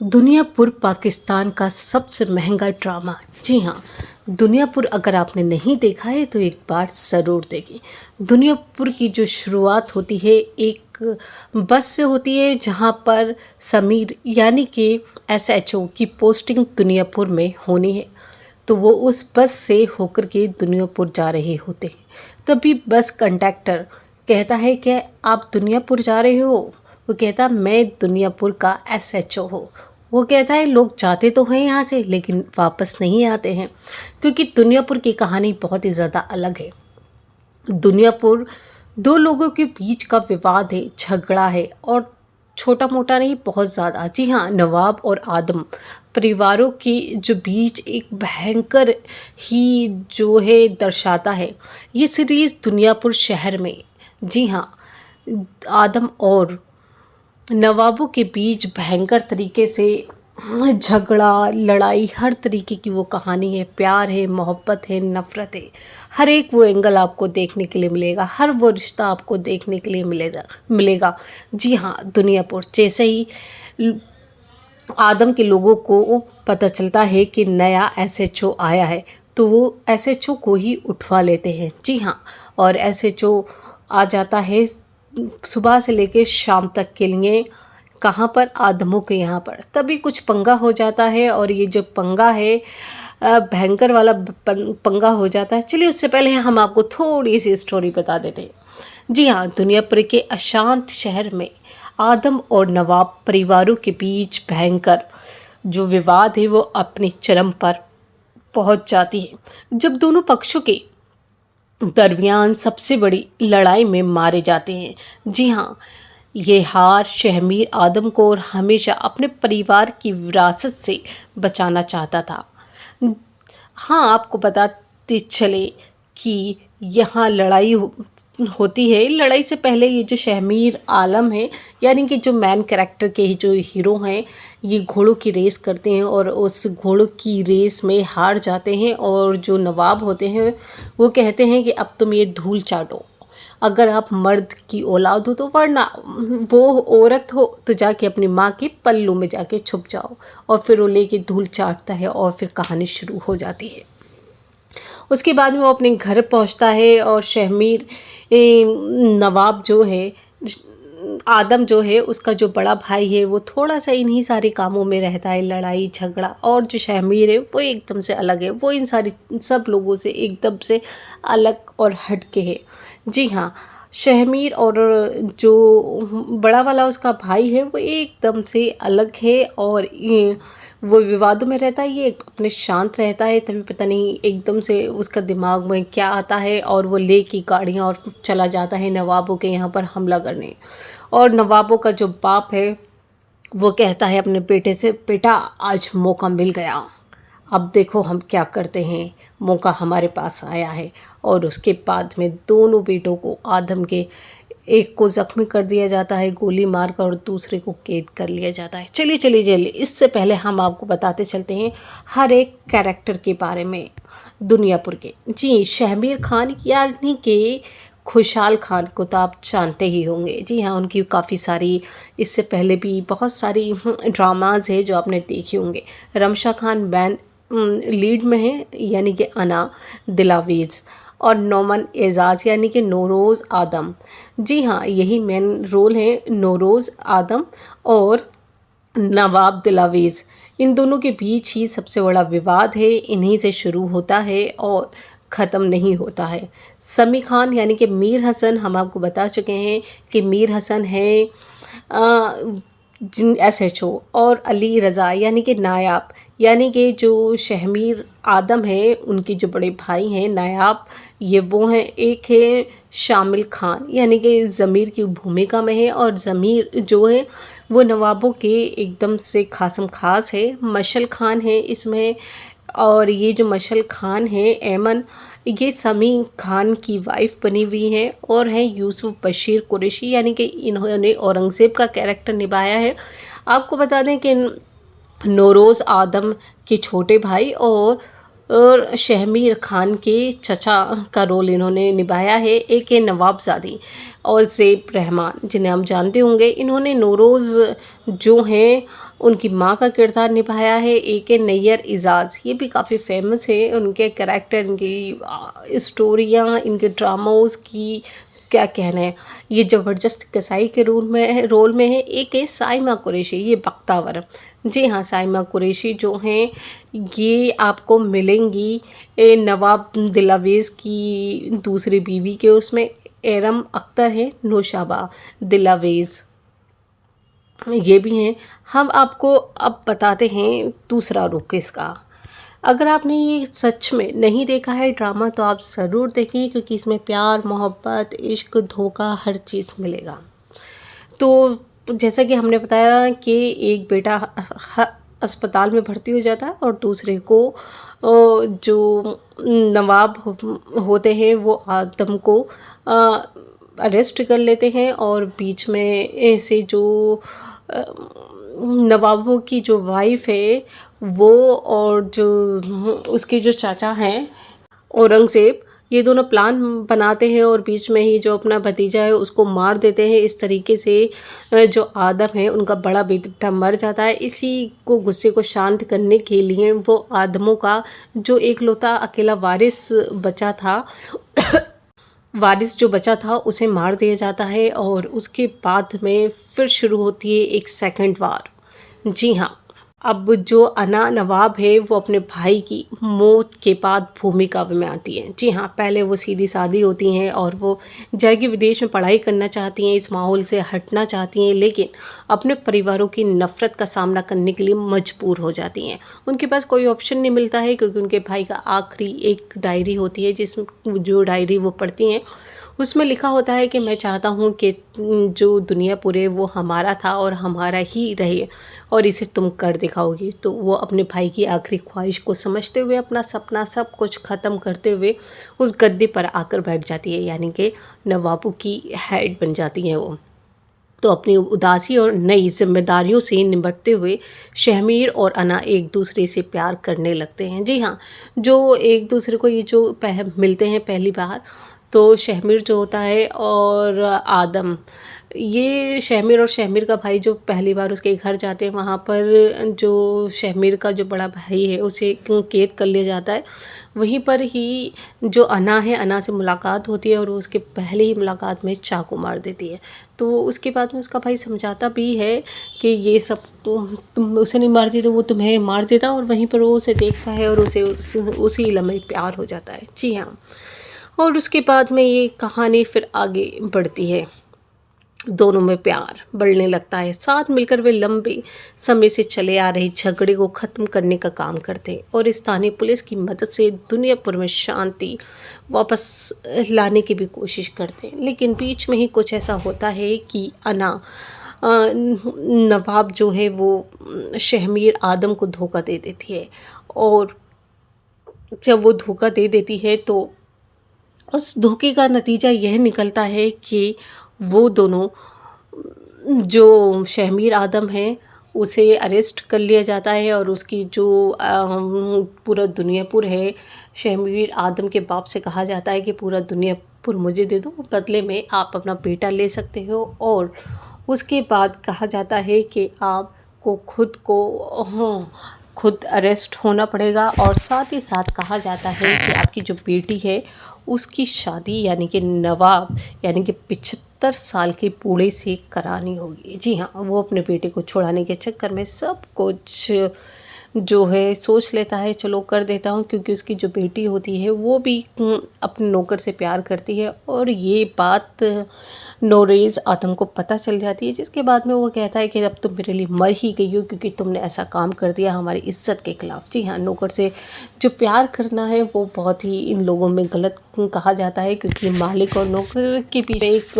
दुनियापुर पाकिस्तान का सबसे महंगा ड्रामा है। जी हाँ, दुनियापुर अगर आपने नहीं देखा है तो एक बार ज़रूर देखिए। दुनियापुर की जो शुरुआत होती है एक बस से होती है, जहाँ पर समीर यानी कि एसएचओ की पोस्टिंग दुनियापुर में होनी है। तो वो उस बस से होकर के दुनियापुर जा रहे होते हैं। तभी बस कंडक्टर कहता है कि आप दुनियापुर जा रहे हो। वो कहता मैं दुनियापुर का एसएचओ हूँ। वो कहता है लोग जाते तो हैं यहाँ से लेकिन वापस नहीं आते हैं, क्योंकि दुनियापुर की कहानी बहुत ही ज़्यादा अलग है। दुनियापुर दो लोगों के बीच का विवाद है, झगड़ा है, और छोटा मोटा नहीं, बहुत ज़्यादा। जी हाँ, नवाब और आदम परिवारों के जो बीच एक भयंकर ही जो है दर्शाता है ये सीरीज़ दुनियापुर शहर में। जी हाँ, आदम और नवाबों के बीच भयंकर तरीके से झगड़ा, लड़ाई, हर तरीके की वो कहानी है। प्यार है, मोहब्बत है, नफ़रत है, हर एक वो एंगल आपको देखने के लिए मिलेगा, हर वो रिश्ता आपको देखने के लिए मिलेगा। जी हाँ, दुनियापुर जैसे ही आदम के लोगों को पता चलता है कि नया एसएचओ आया है तो वो एसएचओ को ही उठवा लेते हैं। जी हाँ, और एसएचओ आ जाता है सुबह से लेकर शाम तक के लिए। कहाँ पर? आदमों के यहाँ पर। तभी कुछ पंगा हो जाता है, और ये जो पंगा है भयंकर वाला पंगा हो जाता है। चलिए उससे पहले हम आपको थोड़ी सी स्टोरी बता देते हैं। जी हाँ, दुनियापुर के अशांत शहर में आदम और नवाब परिवारों के बीच भयंकर जो विवाद है वो अपने चरम पर पहुंच जाती है, जब दोनों पक्षों के दरमियान सबसे बड़ी लड़ाई में मारे जाते हैं। जी हाँ, ये हार शहमीर आदम को और हमेशा अपने परिवार की विरासत से बचाना चाहता था। हाँ, आपको बताते चले कि यहाँ लड़ाई होती है। लड़ाई से पहले ये जो शहमीर आलम है, यानी कि जो मेन कैरेक्टर के जो हीरो हैं, ये घोड़ों की रेस करते हैं और उस घोड़ों की रेस में हार जाते हैं। और जो नवाब होते हैं वो कहते हैं कि अब तुम ये धूल चाटो, अगर आप मर्द की औलाद हो तो, वरना वो औरत हो तो जाके अपनी माँ के पल्लू में जाके छुप जाओ। और फिर वो लेके धूल चाटता है और फिर कहानी शुरू हो जाती है। उसके बाद में वो अपने घर पहुंचता है और शहमीर नवाब जो है, आदम जो है उसका जो बड़ा भाई है, वो थोड़ा सा इन्हीं सारे कामों में रहता है, लड़ाई झगड़ा। और जो शहमीर है वो एकदम से अलग है, वो इन सारी सब लोगों से एकदम से अलग और हटके है। जी हाँ, शहमीर और जो बड़ा वाला उसका भाई है वो एकदम से अलग है, और ये वो विवादों में रहता है, ये अपने शांत रहता है। तभी पता नहीं एकदम से उसका दिमाग में क्या आता है और वो लेके गाड़ियाँ और चला जाता है नवाबों के यहाँ पर हमला करने। और नवाबों का जो बाप है वो कहता है अपने बेटे से, बेटा आज मौका मिल गया, अब देखो हम क्या करते हैं, मौका हमारे पास आया है। और उसके बाद में दोनों बेटों को, आदम के एक को ज़ख्मी कर दिया जाता है गोली मारकर और दूसरे को कैद कर लिया जाता है। चलिए इससे पहले हम आपको बताते चलते हैं हर एक कैरेक्टर के बारे में दुनियापुर के। जी, शहमीर खान यानी कि खुशहाल खान को तो आप जानते ही होंगे। जी हाँ, उनकी काफ़ी सारी इससे पहले भी बहुत सारी ड्रामाज है जो आपने देखे होंगे। रमशा खान मैन लीड में है, यानी कि अना दिलावेज़, और नोमन एजाज यानी कि नौरोज़ आदम। जी हाँ, यही मेन रोल है, नौरोज़ आदम और नवाब दिलावेज़। इन दोनों के बीच ही सबसे बड़ा विवाद है, इन्हीं से शुरू होता है और ख़त्म नहीं होता है। समी खान यानी कि मीर हसन, हम आपको बता चुके हैं कि मीर हसन है जिन एसएचओ, और अली रज़ा यानी कि नायाब, यानी कि जो शहमीर आदम है उनके जो बड़े भाई हैं नायाब, ये वो हैं। एक है शामिल खान यानी कि ज़मीर की भूमिका में है, और ज़मीर जो है वो नवाबों के एकदम से खासम खास है। मशल खान है इसमें, और ये जो मशल खान है ऐमन, ये समी खान की वाइफ बनी हुई हैं। और हैं यूसुफ बशीर कुरैशी, यानी कि इन्होंने औरंगज़ेब का कैरेक्टर निभाया है। आपको बता दें कि नौरोज़ आदम के छोटे भाई और और शहमीर खान के चचा का रोल इन्होंने निभाया है। एक है नवाबजादी और ज़ेब रहमान, जिन्हें हम जानते होंगे। इन्होंने नौरोज़ जो हैं उनकी माँ का किरदार निभाया है। एक है नैयर इजाज़, ये भी काफ़ी फेमस है। उनके कैरेक्टर, इनकी स्टोरियाँ, इनके ड्रामाओज़ की क्या कहना है, ये ज़बरदस्त कसाई के रोल में है। एक है साइमा कुरैशी, ये बख्तावर। जी हाँ, साइमा कुरैशी जो हैं ये आपको मिलेंगी नवाब दिलावेज़ की दूसरी बीवी के उसमें। एरम अख्तर है, नौशाबा दिलावेज़ ये भी हैं। हम आपको अब बताते हैं दूसरा रुख इसका। अगर आपने ये सच में नहीं देखा है ड्रामा तो आप ज़रूर देखें, क्योंकि इसमें प्यार, मोहब्बत, इश्क, धोखा हर चीज़ मिलेगा। तो जैसा कि हमने बताया कि एक बेटा अस्पताल में भर्ती हो जाता है और दूसरे को जो नवाब होते हैं वो आदम को अरेस्ट कर लेते हैं। और बीच में ऐसे जो नवाबों की जो वाइफ है वो, और जो उसके जो चाचा हैं औरंगज़ेब, ये दोनों प्लान बनाते हैं और बीच में ही जो अपना भतीजा है उसको मार देते हैं। इस तरीके से जो आदम है उनका बड़ा बेटा मर जाता है। इसी को गुस्से को शांत करने के लिए वो आदमों का जो एकलौता अकेला वारिस जो बचा था उसे मार दिया जाता है। और उसके बाद में फिर शुरू होती है एक सेकंड वार। जी हाँ, अब जो अना नवाब है वो अपने भाई की मौत के बाद भूमिका में आती है। जी हाँ, पहले वो सीधी सादी होती हैं और वो जाके विदेश में पढ़ाई करना चाहती हैं, इस माहौल से हटना चाहती हैं, लेकिन अपने परिवारों की नफ़रत का सामना करने के लिए मजबूर हो जाती हैं। उनके पास कोई ऑप्शन नहीं मिलता है, क्योंकि उनके भाई का आखिरी एक डायरी होती है, जिसमें जो डायरी वो पढ़ती हैं उसमें लिखा होता है कि मैं चाहता हूँ कि जो दुनियापुर है वो हमारा था और हमारा ही रहे, और इसे तुम कर दिखाओगी। तो वो अपने भाई की आखिरी ख्वाहिश को समझते हुए अपना सपना सब कुछ ख़त्म करते हुए उस गद्दे पर आकर बैठ जाती है, यानी कि नवाबों की हेड बन जाती हैं वो। तो अपनी उदासी और नई जिम्मेदारियों से निपटते हुए शहमीर और अना एक दूसरे से प्यार करने लगते हैं। जी हाँ, जो एक दूसरे को ये जो मिलते हैं पहली बार, तो शहमीर जो होता है और आदम, ये शहमीर और शहमीर का भाई जो पहली बार उसके घर जाते हैं, वहाँ पर जो शहमीर का जो बड़ा भाई है उसे कैद कर लिया जाता है। वहीं पर ही जो अना है, अना से मुलाकात होती है और वो उसके पहले ही मुलाकात में चाकू मार देती है। तो उसके बाद में उसका भाई समझाता भी है कि ये सब तुम उसे नहीं मारती तो वो तुम्हें मार देता, और वहीं पर वो उसे देखता है और उसे उसी लम्हे प्यार हो जाता है। जी हाँ, और उसके बाद में ये कहानी फिर आगे बढ़ती है, दोनों में प्यार बढ़ने लगता है। साथ मिलकर वे लंबे समय से चले आ रहे झगड़े को ख़त्म करने का काम करते हैं और स्थानीय पुलिस की मदद से दुनियापुर में शांति वापस लाने की भी कोशिश करते हैं। लेकिन बीच में ही कुछ ऐसा होता है कि अना नवाब जो है वो शहमीर आदम को धोखा दे देती है, और जब वो धोखा दे देती है तो उस धोखे का नतीजा यह निकलता है कि वो दोनों, जो शहमीर आदम है उसे अरेस्ट कर लिया जाता है, और उसकी जो पूरा दुनियापुर है, शहमीर आदम के बाप से कहा जाता है कि पूरा दुनियापुर मुझे दे दो, बदले में आप अपना बेटा ले सकते हो। और उसके बाद कहा जाता है कि आपको खुद अरेस्ट होना पड़ेगा, और साथ ही साथ कहा जाता है कि आपकी जो बेटी है उसकी शादी यानी कि नवाब यानी कि 75 साल के बूढ़े से करानी होगी। जी हाँ, वो अपने बेटे को छुड़ाने के चक्कर में सब कुछ जो है सोच लेता है, चलो कर देता हूँ, क्योंकि उसकी जो बेटी होती है वो भी अपने नौकर से प्यार करती है, और ये बात नौरेज़ आदम को पता चल जाती है, जिसके बाद में वो कहता है कि अब तुम मेरे लिए मर ही गई हो, क्योंकि तुमने ऐसा काम कर दिया हमारी इज्जत के खिलाफ। जी हाँ, नौकर से जो प्यार करना है वो बहुत ही इन लोगों में गलत कहा जाता है, क्योंकि मालिक और नौकर के पीछे एक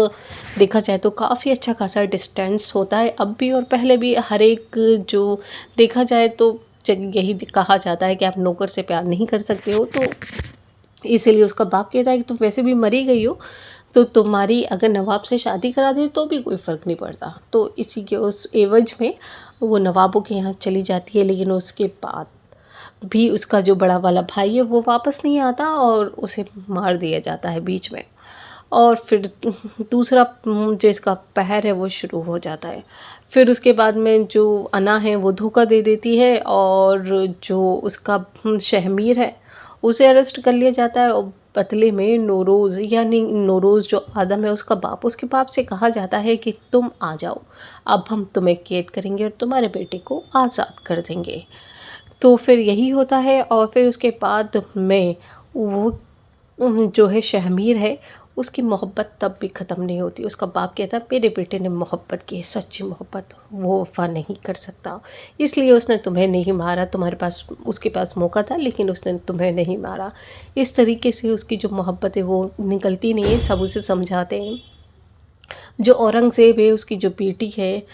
देखा जाए तो काफ़ी अच्छा खासा डिस्टेंस होता है अब भी और पहले भी। हर एक जो देखा जाए तो यही कहा जाता है कि आप नौकर से प्यार नहीं कर सकते हो, तो इसीलिए उसका बाप कहता है कि तुम वैसे भी मरी गई हो, तो तुम्हारी अगर नवाब से शादी करा दे तो भी कोई फ़र्क नहीं पड़ता। तो इसी के उस एवज में वो नवाबों के यहाँ चली जाती है, लेकिन उसके बाद भी उसका जो बड़ा वाला भाई है वो वापस नहीं आता और उसे मार दिया जाता है बीच में। और फिर दूसरा जो इसका पहर है वो शुरू हो जाता है। फिर उसके बाद में जो अना है वो धोखा दे देती है और जो उसका शहमीर है उसे अरेस्ट कर लिया जाता है। और बदले में नौरोज़, यानी नौरोज़ जो आदम है उसका बाप, उसके बाप से कहा जाता है कि तुम आ जाओ, अब हम तुम्हें कैद करेंगे और तुम्हारे बेटे को आज़ाद कर देंगे। तो फिर यही होता है। और फिर उसके बाद में वो जो है शहमीर है उसकी मोहब्बत तब भी ख़त्म नहीं होती। उसका बाप कहता है मेरे बेटे ने मोहब्बत की, सच्ची मोहब्बत, वो वफ़ा नहीं कर सकता, इसलिए उसने तुम्हें नहीं मारा। तुम्हारे पास, उसके पास मौका था लेकिन उसने तुम्हें नहीं मारा। इस तरीके से उसकी जो मोहब्बत है वो निकलती नहीं है। सब उसे समझाते हैं। जो औरंगज़ेब है उसकी जो बेटी है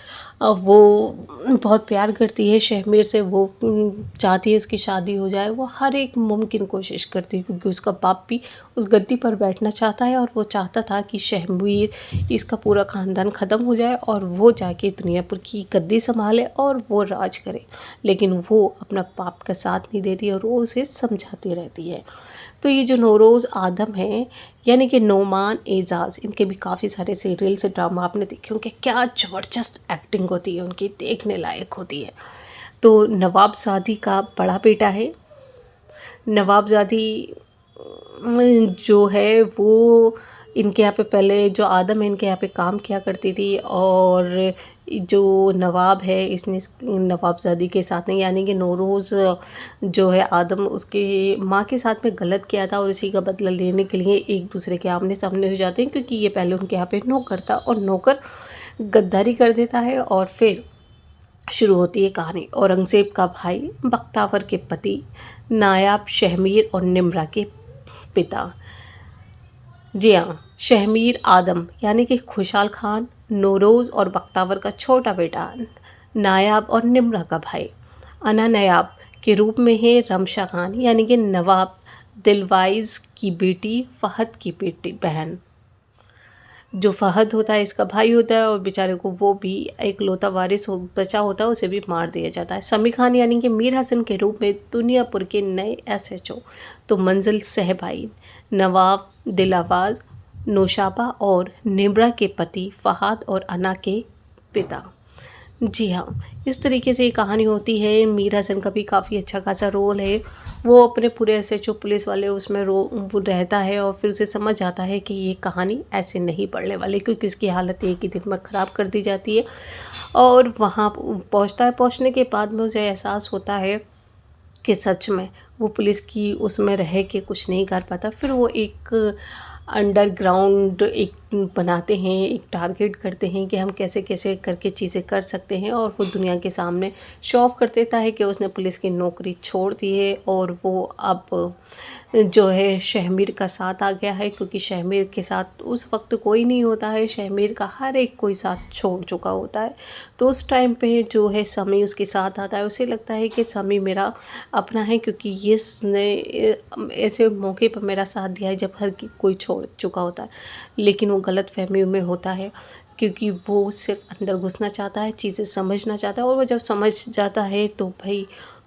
वो बहुत प्यार करती है शहमीर से। वो चाहती है उसकी शादी हो जाए। वो हर एक मुमकिन कोशिश करती है क्योंकि उसका बाप भी उस गद्दी पर बैठना चाहता है और वो चाहता था कि शहमीर, इसका पूरा ख़ानदान ख़त्म हो जाए और वो जाके दुनियापुर की गद्दी संभाले और वो राज करे। लेकिन वो अपना बाप का साथ नहीं देती और वो उसे समझाती रहती है। तो ये जो नौरोज़ आदम है, यानी कि नोमान एजाज़, इनके भी काफ़ी सारे सीरियल से ड्रामा आपने देखे होंगे। क्या ज़बरदस्त एक्टिंग होती है उनकी, देखने लायक होती है। तो नवाबज़ादी का बड़ा बेटा है। नवाबज़ादी जो है वो इनके यहाँ पे, पहले जो आदम है इनके यहाँ पे काम किया करती थी। और जो नवाब है इसने नवाबज़ादी के साथ नहीं, यानी कि नौरोज़ जो है आदम उसकी माँ के साथ में गलत किया था और इसी का बदला लेने के लिए एक दूसरे के आमने सामने हो जाते हैं। क्योंकि ये पहले उनके यहाँ पे नौकर था और नौकर गद्दारी कर देता है। और फिर शुरू होती है कहानी। औरंगज़ेब का भाई, बख्तावर के पति, नायाब, शहमीर और निम्रा के पिता। जी हाँ, शहमीर आदम यानी कि खुशहाल खान, नौरोज़ और बख्तावर का छोटा बेटा, नायाब और निम्रा का भाई। अना नायाब के रूप में है रमशा खान, यानी कि नवाब दिलवाइज की बेटी, फ़हद की बेटी बहन। जो फ़हद होता है इसका भाई होता है और बेचारे को वो भी एक लौता वारिस बचा होता है, उसे भी मार दिया जाता है। समी खान यानी कि मीर हसन के रूप में दुनियापुर के नए SHO। तो मंजिल सहबाई, नवाब दिलावाज, नौशाबा और निम्रा के पति, फ़हाद और अना के पिता। जी हाँ, इस तरीके से ये कहानी होती है। मीर हसन का भी काफ़ी अच्छा खासा रोल है। वो अपने पूरे SHO पुलिस वाले उसमें वो रहता है और फिर उसे समझ आता है कि ये कहानी ऐसे नहीं पढ़ने वाली, क्योंकि उसकी हालत एक ही दिन में ख़राब कर दी जाती है। और वहाँ पहुँचता है। पहुँचने के बाद में उसे एहसास होता है कि सच में वो पुलिस की उसमें रह के कुछ नहीं कर पाता। फिर वो एक अंडरग्राउंड एक बनाते हैं, एक टारगेट करते हैं कि हम कैसे कैसे करके चीज़ें कर सकते हैं। और वो दुनिया के सामने शो ऑफ कर देता है कि उसने पुलिस की नौकरी छोड़ दी है और वो अब जो है शहमीर का साथ आ गया है। क्योंकि शहमीर के साथ उस वक्त कोई नहीं होता है, शहमीर का हर एक कोई साथ छोड़ चुका होता है। तो उस टाइम पे जो है समी उसके साथ आता है। उसे लगता है कि समी मेरा अपना है, क्योंकि ये इसने ऐसे मौके पर मेरा साथ दिया है जब हर कोई छोड़ चुका होता है। लेकिन वो गलत फहमी में होता है, क्योंकि वो सिर्फ अंदर घुसना चाहता है, चीज़ें समझना चाहता है। और वो जब समझ जाता है तो भाई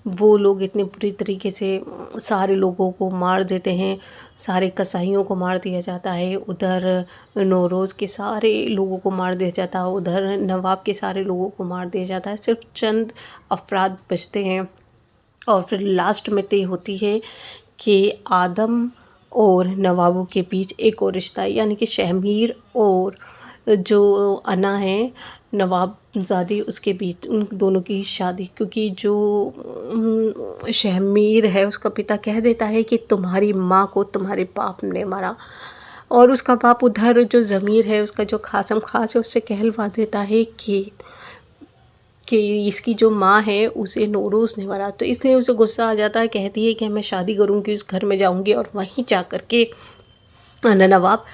वो लोग इतने बुरी तरीके से सारे लोगों को मार देते हैं, सारे कसाईयों को मार दिया जाता है। उधर नौरोज़ के सारे लोगों को मार दिया जाता है, उधर नवाब के सारे लोगों को मार दिया जाता है। सिर्फ चंद अफराद बचते हैं। और फिर लास्ट में तय होती है कि आदम और नवाबों के बीच एक और रिश्ता है, यानी कि शहमीर और जो अना है नवाबज़ादी, उसके बीच उन दोनों की शादी। क्योंकि जो शहमीर है उसका पिता कह देता है कि तुम्हारी माँ को तुम्हारे बाप ने मारा। और उसका बाप उधर जो ज़मीर है उसका जो खासम खास है उससे कहलवा देता है कि इसकी जो माँ है उसे नौरोज़ ने मारा। तो इसलिए उसे गुस्सा आ जाता है, कहती है कि मैं शादी करूँगी, उस घर में जाऊँगी और वहीं जा कर के नवाब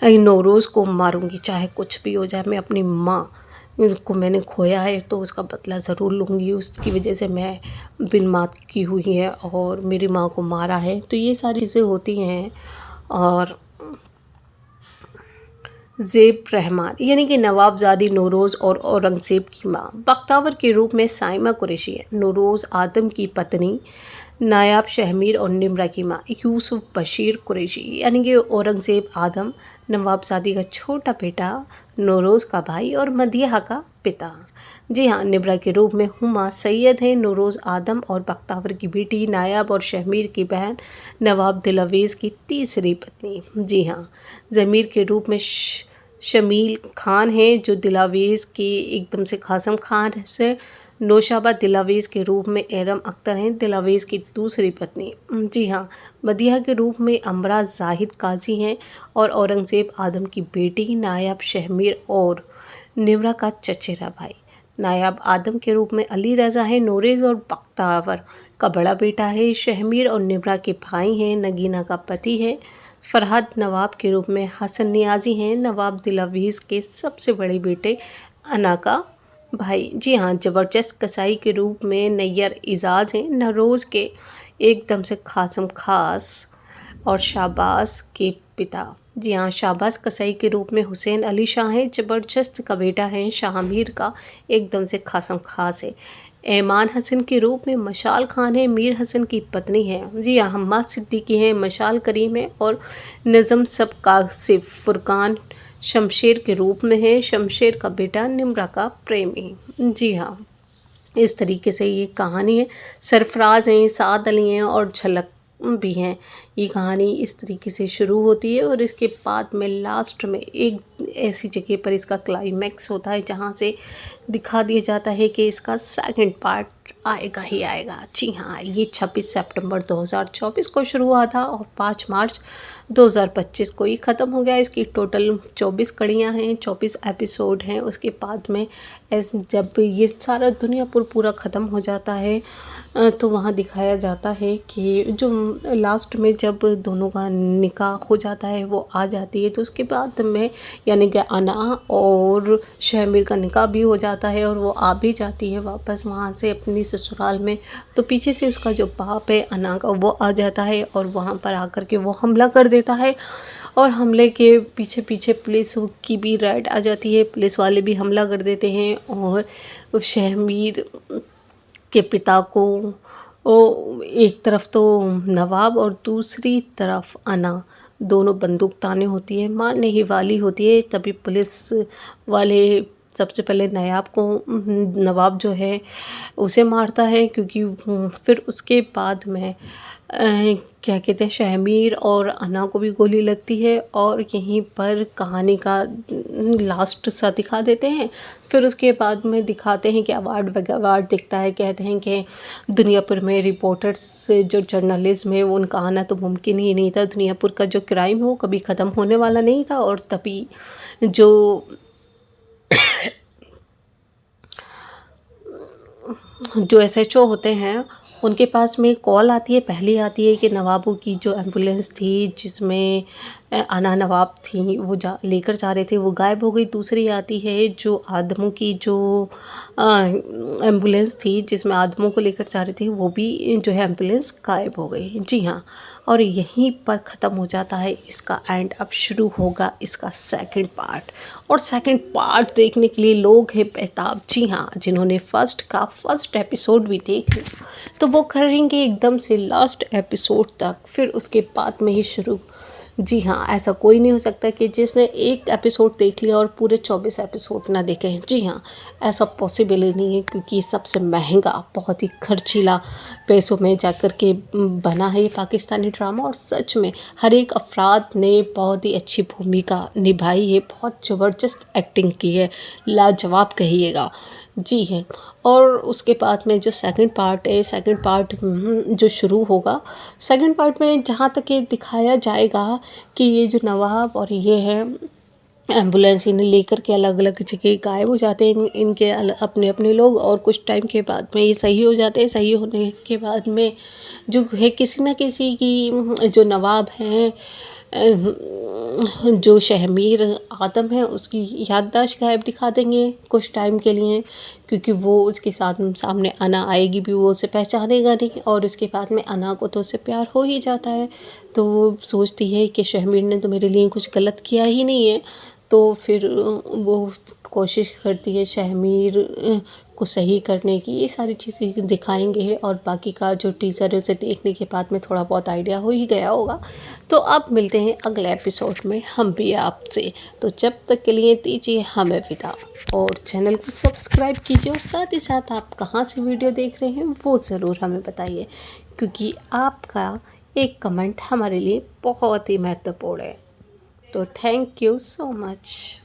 नौरोज़ को मारूँगी, चाहे कुछ भी हो जाए। मैं अपनी माँ को मैंने खोया है तो उसका बदला ज़रूर लूँगी। उसकी वजह से मैं बिन माँ की हुई है और मेरी माँ को मारा है। तो ये सारी चीज़ें होती हैं। और ज़ेब रहमान यानी कि नवाबजादी नौरोज़ और औरंगज़ेब की माँ बख्तावर के रूप में साइमा कुरैशी है। नौरोज़ आदम की पत्नी, नायाब शहमीर और निम्रा की माँ यूसुफ बशीर कुरैशी यानी कि औरंगज़ेब आदम, नवाबजादी का छोटा बेटा, नौरोज़ का भाई और मदीहा का पिता। जी हाँ, निब्रा के रूप में हुमा सैयद हैं, नौरोज़ आदम और बख्तावर की बेटी, नायाब और शहमीर की बहन, नवाब दिलावेज़ की तीसरी पत्नी। जी हाँ, ज़मीर के रूप में शमील खान है जो दिलावेज़ के एकदम से कासम खान से। नौशाबा दिलावेज़ के रूप में एरम अख्तर हैं, दिलावेज़ की दूसरी पत्नी। जी हाँ, मदीहा के रूप में अमरा जाहिद काजी हैं और औरंगज़ेब आदम की बेटी, नायाब शहमीर और निम्रा का चचेरा भाई। नायाब आदम के रूप में अली रज़ा है, नौरेज़ और बख्तावर का बड़ा बेटा है। शहमीर और निम्रा के भाई हैं, नगीना का पति है। फरहद नवाब के रूप में हसन नियाज़ी हैं, नवाब दिलावेज़ के सबसे बड़े बेटे अना का भाई। जी हाँ, ज़बरदस्त कसाई के रूप में नैयर एजाज़ हैं, नरोज़ के एकदम से कासम खास और शाहबाज के पिता। जी हाँ, शाहबाज कसाई के रूप में हुसैन अली शाह हैं, ज़बरदस्त का बेटा है, शाहमीर का एकदम से कासम खास है। ऐमान हसन के रूप में मशाल खान है, मीर हसन की पत्नी है। जी हाँ, हम्माद सिद्दीकी हैं, मशाल करीम है और नज़म सब कासिफ फुरकान शमशेर के रूप में है, शमशेर का बेटा, निम्रा का प्रेमी। जी हाँ, इस तरीके से ये कहानी है। सरफराज हैं, साद अली हैं और झलक भी हैं। ये कहानी इस तरीके से शुरू होती है और इसके बाद में लास्ट में एक ऐसी जगह पर इसका क्लाइमैक्स होता है जहाँ से दिखा दिया जाता है कि इसका सेकंड पार्ट आएगा ही आएगा। जी हाँ, ये 26 सितंबर 2024 को शुरू हुआ था और 5 मार्च 2025 को ये ख़त्म हो गया। इसकी टोटल 24 कड़ियाँ हैं, 24 एपिसोड हैं। उसके बाद में जब ये सारा दुनियापुर पूरा ख़त्म हो जाता है तो वहाँ दिखाया जाता है कि जो लास्ट में जब दोनों का निकाह हो जाता है वो आ जाती है, तो उसके बाद में यानी कि अना और शहमीर का निकाह भी हो जाता है और वो आ भी जाती है वापस वहाँ से अपनी ससुराल में। तो पीछे से उसका जो बाप है अना का, वो आ जाता है और वहाँ पर आकर के वो हमला कर देता है और हमले के पीछे पीछे पुलिस की भी रेड आ जाती है, पुलिस वाले भी हमला कर देते हैं और शहमीर के पिता को एक तरफ तो नवाब और दूसरी तरफ अना, दोनों बंदूक ताने होती है, मारने ही वाली होती है। तभी पुलिस वाले सबसे पहले नायाब को, नवाब जो है उसे मारता है, क्योंकि फिर उसके बाद में क्या कहते हैं, शहमीर और अना को भी गोली लगती है और यहीं पर कहानी का लास्ट सा दिखा देते हैं। फिर उसके बाद में दिखाते हैं कि अवार्ड दिखता है, कहते हैं कि दुनियापुर में रिपोर्टर्स जो जर्नलिज्म है वो उनका आना तो मुमकिन ही नहीं था, दुनियापुर का जो क्राइम है वो कभी ख़त्म होने वाला नहीं था। और तभी जो एसएचओ होते हैं उनके पास में कॉल आती है, पहली आती है कि नवाबों की जो एम्बुलेंस थी जिसमें अना नवाब थी वो लेकर जा रहे थे वो गायब हो गई। दूसरी आती है जो आदमों की जो एम्बुलेंस थी जिसमें आदमों को लेकर जा रहे थे वो भी जो है एम्बुलेंस गायब हो गई। जी हाँ, और यहीं पर ख़त्म हो जाता है इसका एंड। अब शुरू होगा इसका सेकंड पार्ट और सेकंड पार्ट देखने के लिए लोग हैं बेताब। जी हाँ, जिन्होंने फर्स्ट एपिसोड भी देख लिया तो वो करेंगे एकदम से लास्ट एपिसोड तक, फिर उसके बाद में ही शुरू। जी हाँ, ऐसा कोई नहीं हो सकता कि जिसने एक एपिसोड देख लिया और पूरे 24 एपिसोड ना देखे। जी हाँ, ऐसा पॉसिबल ही नहीं है, क्योंकि ये सबसे महंगा, बहुत ही खर्चीला पैसों में जाकर के बना है ये पाकिस्तानी ड्रामा। और सच में हर एक अफराद ने बहुत ही अच्छी भूमिका निभाई है, बहुत ज़बरदस्त एक्टिंग की है, लाजवाब कहिएगा। जी है। और उसके बाद में जो सेकंड पार्ट है, सेकंड पार्ट जो शुरू होगा, सेकंड पार्ट में जहाँ तक ये दिखाया जाएगा कि ये जो नवाब और ये है एम्बुलेंस इन्हें लेकर के अलग अलग जगह गायब हो जाते हैं इनके अपने अपने लोग, और कुछ टाइम के बाद में ये सही हो जाते हैं। सही होने के बाद में जो है किसी न किसी की जो नवाब हैं, जो शहमीर आदम है उसकी याददाश्त गायब दिखा देंगे कुछ टाइम के लिए, क्योंकि वो उसके साथ सामने अना आएगी भी, वो उसे पहचानेगा नहीं। और उसके बाद में अना को तो उससे प्यार हो ही जाता है, तो वो सोचती है कि शहमीर ने तो मेरे लिए कुछ गलत किया ही नहीं है, तो फिर वो कोशिश करती है शहमीर को सही करने की। ये सारी चीज़ें दिखाएंगे और बाकी का जो टीज़र है उसे देखने के बाद में थोड़ा बहुत आइडिया हो ही गया होगा। तो अब मिलते हैं अगले एपिसोड में हम भी आपसे। तो जब तक के लिए दीजिए हमें विदा और चैनल को सब्सक्राइब कीजिए और साथ ही साथ आप कहाँ से वीडियो देख रहे हैं वो ज़रूर हमें बताइए, क्योंकि आपका एक कमेंट हमारे लिए बहुत ही महत्वपूर्ण है। तो थैंक यू सो मच।